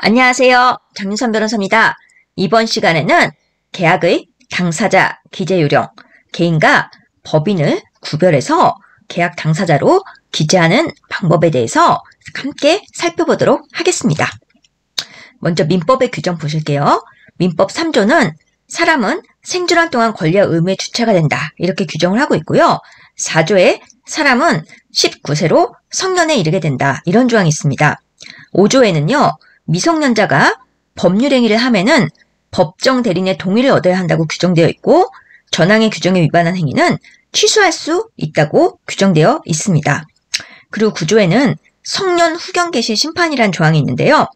안녕하세요. 장윤선 변호사입니다. 이번 시간에는 계약의 당사자 기재 요령, 개인과 법인을 구별해서 계약 당사자로 기재하는 방법에 대해서 함께 살펴보도록 하겠습니다. 먼저 민법의 규정 보실게요. 민법 3조는 사람은 생존한 동안 권리와 의무의 주체가 된다. 이렇게 규정을 하고 있고요. 4조에 사람은 19세로 성년에 이르게 된다. 이런 조항이 있습니다. 5조에는요. 미성년자가 법률행위를 하면은 법정 대리인의 동의를 얻어야 한다고 규정되어 있고 전항의 규정에 위반한 행위는 취소할 수 있다고 규정되어 있습니다. 그리고 9조에는 성년 후견 개시 심판이라는 조항이 있는데요.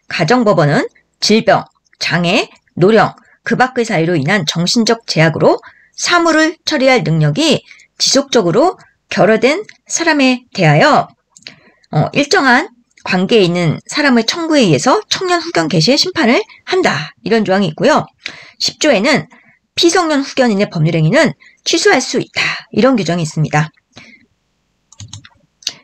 가정법원은 질병, 장애, 노령, 그 밖의 사유로 인한 정신적 제약으로 사무를 처리할 능력이 지속적으로 결여된 사람에 대하여 일정한 관계에 있는 사람의 청구에 의해서 청년 후견 개시의 심판을 한다. 이런 조항이 있고요. 10조에는 피성년 후견인의 법률행위는 취소할 수 있다. 이런 규정이 있습니다.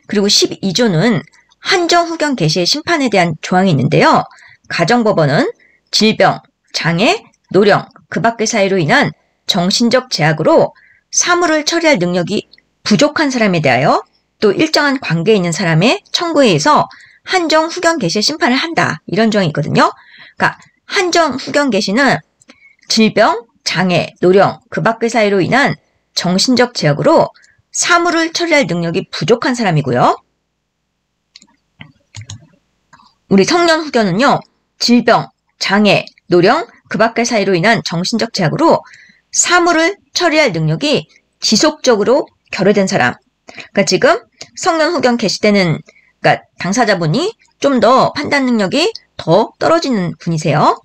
그리고 12조는 한정 후견 개시의 심판에 대한 조항이 있는데요. 가정법원은 질병, 장애, 노령, 그 밖의 사유로 인한 정신적 제약으로 사무를 처리할 능력이 부족한 사람에 대하여 또 일정한 관계에 있는 사람의 청구에 의해서 한정 후견 개시의 심판을 한다. 이런 조항이 있거든요. 그러니까 한정 후견 개시는 질병, 장애, 노령, 그 밖의 사유로 인한 정신적 제약으로 사무를 처리할 능력이 부족한 사람이고요. 우리 성년 후견은요. 질병, 장애, 노령, 그 밖의 사유로 인한 정신적 제약으로 사무를 처리할 능력이 지속적으로 결여된 사람. 그러니까 지금 성년 후견 개시되는 그러니까 당사자분이 좀 더 판단 능력이 더 떨어지는 분이세요.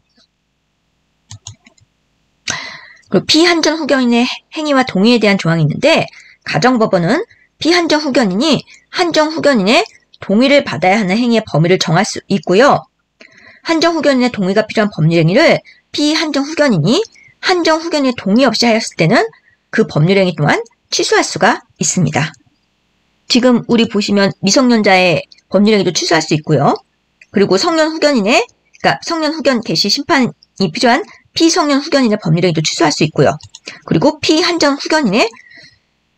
그리고 피한정 후견인의 행위와 동의에 대한 조항이 있는데 가정법원은 피한정 후견인이 한정 후견인의 동의를 받아야 하는 행위의 범위를 정할 수 있고요. 한정 후견인의 동의가 필요한 법률행위를 피한정 후견인이 한정 후견인의 동의 없이 하였을 때는 그 법률행위 또한 취소할 수가 있습니다. 지금 우리 보시면 미성년자의 법률행위도 취소할 수 있고요. 그리고 성년 후견인의, 그러니까 성년 후견 개시 심판이 필요한 피성년 후견인의 법률행위도 취소할 수 있고요. 그리고 피한정 후견인의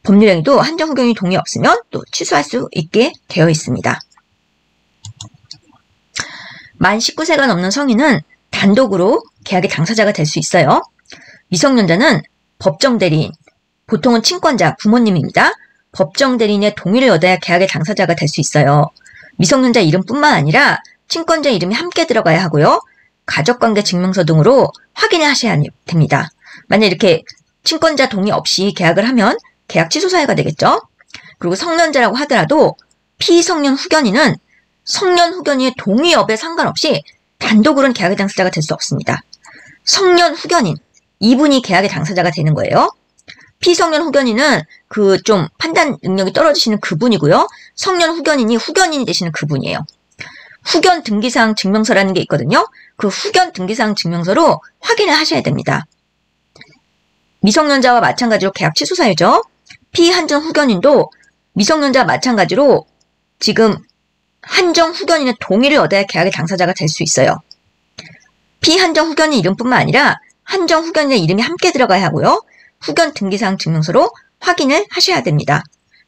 법률행위도 한정 후견인이 동의 없으면 또 취소할 수 있게 되어 있습니다. 만 19세가 넘는 성인은 단독으로 계약의 당사자가 될 수 있어요. 미성년자는 법정 대리인, 보통은 친권자, 부모님입니다. 법정 대리인의 동의를 얻어야 계약의 당사자가 될 수 있어요. 미성년자 이름뿐만 아니라 친권자 이름이 함께 들어가야 하고요. 가족관계 증명서 등으로 확인을 하셔야 됩니다. 만약 이렇게 친권자 동의 없이 계약을 하면 계약 취소 사유가 되겠죠. 그리고 성년자라고 하더라도 피성년 후견인은 성년 후견인의 동의 여부에 상관없이 단독으로는 계약의 당사자가 될 수 없습니다. 성년 후견인, 이분이 계약의 당사자가 되는 거예요. 피성년 후견인은 그 좀 판단 능력이 떨어지시는 그분이고요. 성년 후견인이 후견인이 되시는 그분이에요. 후견 등기사항 증명서라는 게 있거든요. 그 후견 등기사항 증명서로 확인을 하셔야 됩니다. 미성년자와 마찬가지로 계약 취소 사유죠. 피한정 후견인도 미성년자와 마찬가지로 지금 한정 후견인의 동의를 얻어야 계약의 당사자가 될 수 있어요. 피한정 후견인 이름뿐만 아니라 한정 후견인의 이름이 함께 들어가야 하고요. 후견 등기사항 증명서로 확인을 하셔야 됩니다.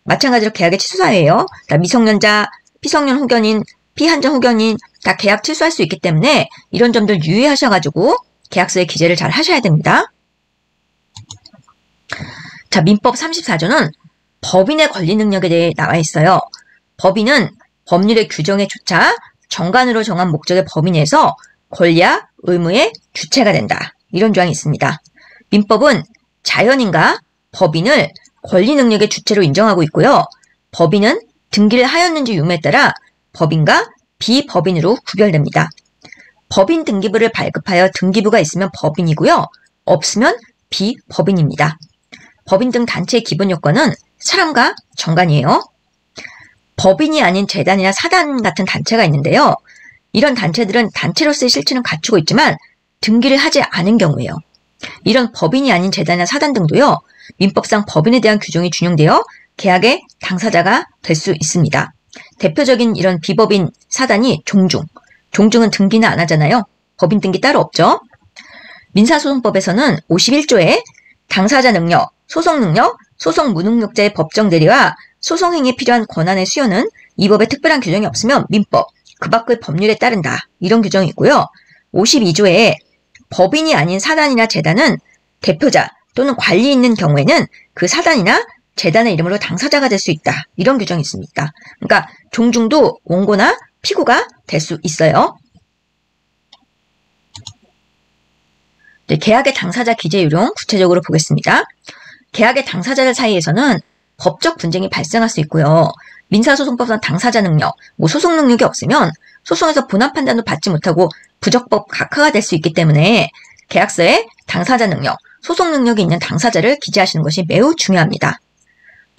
마찬가지로 계약의 취소 사유예요. 미성년자, 피성년 후견인, 피한정 후견인 다 계약 취소할 수 있기 때문에 이런 점들 유의하셔가지고 계약서에 기재를 잘 하셔야 됩니다. 자, 민법 34조는 법인의 권리 능력에 대해 나와 있어요. 법인은 법률의 규정에 조차 정관으로 정한 목적의 범위 내에서 권리와 의무의 주체가 된다. 이런 조항이 있습니다. 민법은 자연인과 법인을 권리 능력의 주체로 인정하고 있고요. 법인은 등기를 하였는지 유무에 따라 법인과 비법인으로 구별됩니다. 법인 등기부를 발급하여 등기부가 있으면 법인이고요. 없으면 비법인입니다. 법인 등 단체의 기본 요건은 사람과 정관이에요. 법인이 아닌 재단이나 사단 같은 단체가 있는데요. 이런 단체들은 단체로서의 실체는 갖추고 있지만 등기를 하지 않은 경우예요. 이런 법인이 아닌 재단이나 사단 등도요. 민법상 법인에 대한 규정이 준용되어 계약의 당사자가 될 수 있습니다. 대표적인 이런 비법인 사단이 종중, 종중은 등기는 안 하잖아요. 법인 등기 따로 없죠. 민사소송법에서는 51조에 당사자 능력, 소송 능력, 소송 무능력자의 법정 대리와 소송 행위에 필요한 권한의 수여는 이 법에 특별한 규정이 없으면 민법, 그 밖의 법률에 따른다. 이런 규정이 있고요. 52조에 법인이 아닌 사단이나 재단은 대표자 또는 관리 있는 경우에는 그 사단이나 재단의 이름으로 당사자가 될 수 있다. 이런 규정이 있습니다. 그러니까 종중도 원고나 피고가 될 수 있어요. 네, 계약의 당사자 기재 요령 구체적으로 보겠습니다. 계약의 당사자들 사이에서는 법적 분쟁이 발생할 수 있고요. 민사소송법상 당사자 능력, 소송 능력이 없으면 소송에서 본안 판단도 받지 못하고 부적법 각하가 될 수 있기 때문에 계약서에 당사자 능력, 소송 능력이 있는 당사자를 기재하시는 것이 매우 중요합니다.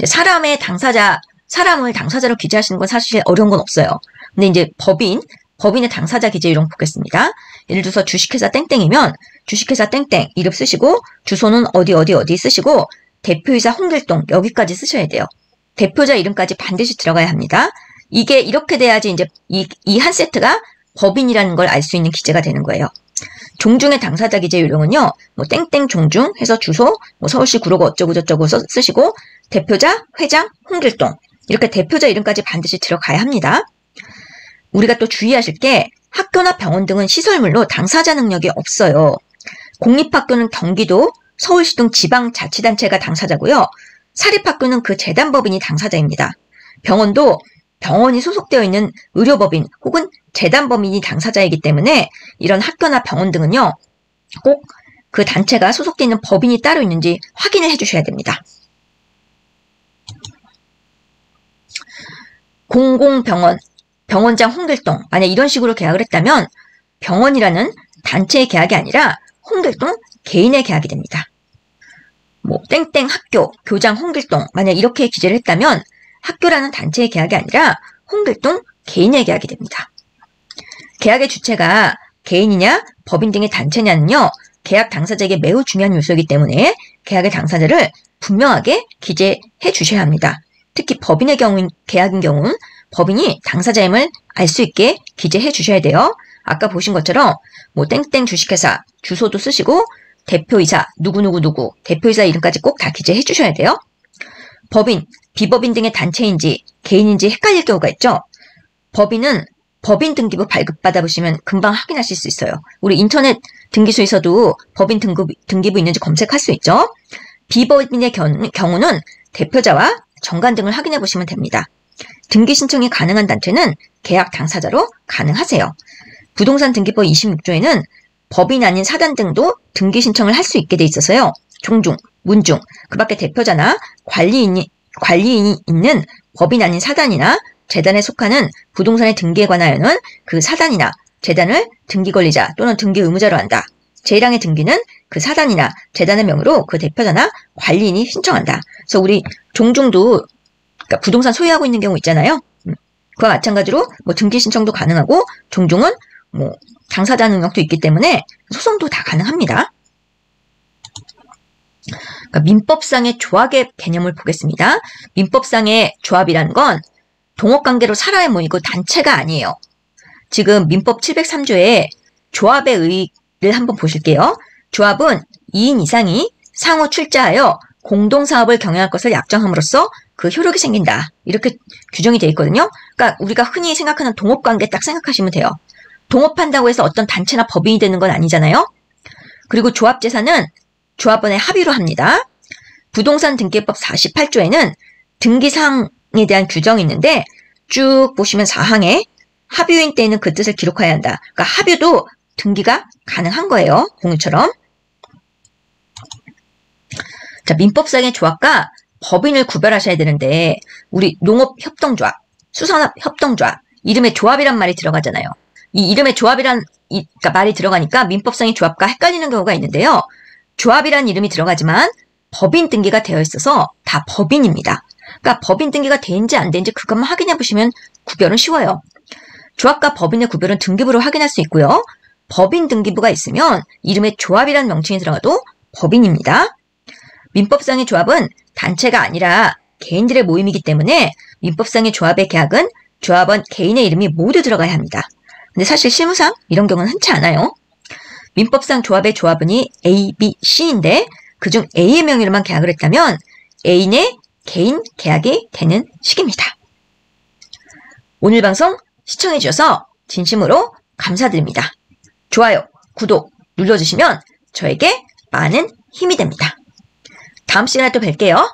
사람을 당사자로 기재하시는 건 사실 어려운 건 없어요. 근데 이제 법인의 당사자 기재 요령 보겠습니다. 예를 들어서 주식회사 땡땡이면 주식회사 땡땡 이름 쓰시고 주소는 어디 쓰시고 대표이사 홍길동 여기까지 쓰셔야 돼요. 대표자 이름까지 반드시 들어가야 합니다. 이게 이렇게 돼야지 이제 이 한 세트가 법인이라는 걸 알 수 있는 기재가 되는 거예요. 종중의 당사자 기재 요령은요. 땡땡 종중 해서 주소, 서울시 구로구 어쩌고저쩌고 쓰시고 대표자, 회장, 홍길동 이렇게 대표자 이름까지 반드시 들어가야 합니다. 우리가 또 주의하실 게 학교나 병원 등은 시설물로 당사자 능력이 없어요. 공립학교는 경기도, 서울시 등 지방자치단체가 당사자고요. 사립학교는 그 재단법인이 당사자입니다. 병원도 병원이 소속되어 있는 의료법인 혹은 재단법인이 당사자이기 때문에 이런 학교나 병원 등은요. 꼭 그 단체가 소속되어 있는 법인이 따로 있는지 확인을 해주셔야 됩니다. 공공병원, 병원장 홍길동 만약 이런 식으로 계약을 했다면 병원이라는 단체의 계약이 아니라 홍길동 개인의 계약이 됩니다. 땡땡 학교, 교장 홍길동 만약 이렇게 기재를 했다면 학교라는 단체의 계약이 아니라 홍길동 개인의 계약이 됩니다. 계약의 주체가 개인이냐 법인 등의 단체냐는요. 계약 당사자에게 매우 중요한 요소이기 때문에 계약의 당사자를 분명하게 기재해 주셔야 합니다. 특히 법인의 계약인 경우는 법인이 당사자임을 알 수 있게 기재해 주셔야 돼요. 아까 보신 것처럼 땡땡 주식회사 주소도 쓰시고 대표이사 누구누구 대표이사 이름까지 꼭 다 기재해 주셔야 돼요. 법인, 비법인 등의 단체인지 개인인지 헷갈릴 경우가 있죠. 법인은 법인 등기부 발급받아 보시면 금방 확인하실 수 있어요. 우리 인터넷 등기소에서도 법인 등기부 있는지 검색할 수 있죠. 비법인의 경우는 대표자와 정관 등을 확인해 보시면 됩니다. 등기 신청이 가능한 단체는 계약 당사자로 가능하세요. 부동산 등기법 26조에는 법인 아닌 사단 등도 등기 신청을 할 수 있게 돼 있어서요. 종중, 문중, 그 밖에 대표자나 관리인이 있는 법인 아닌 사단이나 재단에 속하는 부동산의 등기에 관하여는 그 사단이나 재단을 등기 권리자 또는 등기 의무자로 한다. 제1항의 등기는 그 사단이나 재단의 명의로 그 대표자나 관리인이 신청한다. 그래서 우리 종중도 그러니까 부동산 소유하고 있는 경우 있잖아요. 그와 마찬가지로 등기 신청도 가능하고 종중은 당사자 능력도 있기 때문에 소송도 다 가능합니다. 그러니까 민법상의 조합의 개념을 보겠습니다. 민법상의 조합이라는 건 동업관계로 살아야 모이고 단체가 아니에요. 지금 민법 703조에 조합의 의의를 한번 보실게요. 조합은 2인 이상이 상호 출자하여 공동사업을 경영할 것을 약정함으로써 그 효력이 생긴다. 이렇게 규정이 되어 있거든요. 그러니까 우리가 흔히 생각하는 동업관계 딱 생각하시면 돼요. 동업한다고 해서 어떤 단체나 법인이 되는 건 아니잖아요. 그리고 조합재산은 조합원의 합의로 합니다. 부동산 등기법 48조에는 등기사항에 대한 규정이 있는데 쭉 보시면 4항에 합의인 때에는 그 뜻을 기록해야 한다. 그러니까 합의도 등기가 가능한 거예요. 공유처럼. 자, 민법상의 조합과 법인을 구별하셔야 되는데 우리 농업협동조합, 수산업협동조합 이름에 조합이란 말이 들어가잖아요. 이 이름에 조합이란 그러니까 말이 들어가니까 민법상의 조합과 헷갈리는 경우가 있는데요. 조합이란 이름이 들어가지만 법인 등기가 되어 있어서 다 법인입니다. 그러니까 법인 등기가 된지 안 된지 그것만 확인해 보시면 구별은 쉬워요. 조합과 법인의 구별은 등기부로 확인할 수 있고요. 법인 등기부가 있으면 이름에 조합이란 명칭이 들어가도 법인입니다. 민법상의 조합은 단체가 아니라 개인들의 모임이기 때문에 민법상의 조합의 계약은 조합원 개인의 이름이 모두 들어가야 합니다. 근데 사실 실무상 이런 경우는 흔치 않아요. 민법상 조합의 조합원이 A, B, C인데 그중 A의 명의로만 계약을 했다면 A인의 개인 계약이 되는 식입니다. 오늘 방송 시청해주셔서 진심으로 감사드립니다. 좋아요, 구독 눌러주시면 저에게 많은 힘이 됩니다. 다음 시간에 또 뵐게요.